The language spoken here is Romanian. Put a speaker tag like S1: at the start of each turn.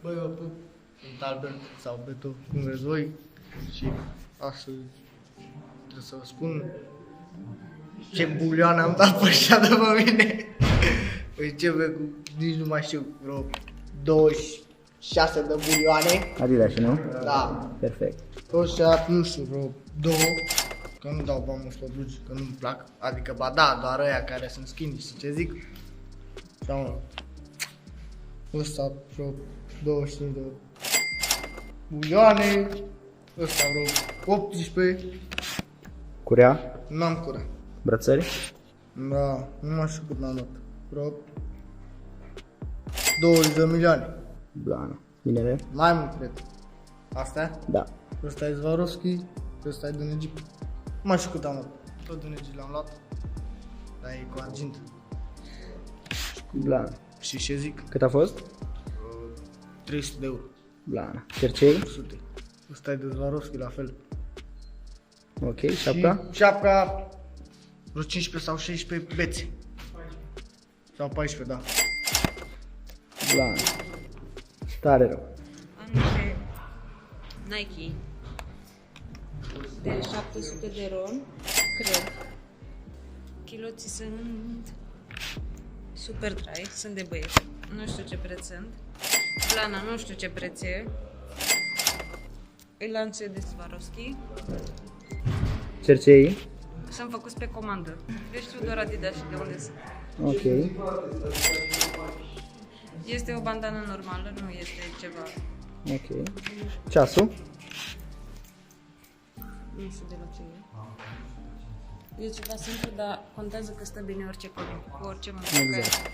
S1: Băi, eu pup, sunt Albert sau Beto, cum vreți voi. Și astăzi trebuie să vă spun ce bulioane am dat pe ăștia de pe mine. Începe cu, nici nu mai știu, vreo 26 de bulioane.
S2: Adidas, nu?
S1: Da.
S2: Perfect.
S1: Pe ăștia, nu știu, vreo 2, că nu dau bani mulți pe blugi, că nu-mi plac. Adică, ba da, doar ăia care sunt skinny, știi ce zic? Sau, ăsta vreo 25 de bulioane, ăsta vreo 18,
S2: Curea?
S1: n-am curat.
S2: Brățări?
S1: Da, nu mai știu cât n-am dat, vreo 20 de milioane,
S2: Blană. Binele?
S1: mai mult cred. Astea?
S2: Da.
S1: Ăsta e Swarovski, ăsta e din Egipt. Nu mai știu cât am luat, tot din Egipt l-am luat, dar e cu argint.
S2: Blană.
S1: Și ce zic?
S2: Cât a fost?
S1: 300 de euro,
S2: Blană. Cercei?
S1: 100. Ăsta e de Swarovski la fel.
S2: Ok. Șapca?
S1: Și șapca, vreo 15 sau 16 bețe. Sau 14, da.
S2: Blană. Tare rău.
S3: Am niște Nike de 700 de ron, cred. Chiloții sunt super dry, sunt de băieți. Nu știu ce preț sunt. Blana nu știu ce preț e. Lanțul e de Swarovski.
S2: Cercei?
S3: Sunt făcuți pe comandă. Deci știu doar Adidas și de unde sunt.
S2: Ok.
S3: Este o bandană normală, nu este ceva.
S2: Ok. Ceasul?
S3: Nu știu de la ce e. E ceva simplu, dar contează că stă bine orice cu orice mâncă.
S2: Exact.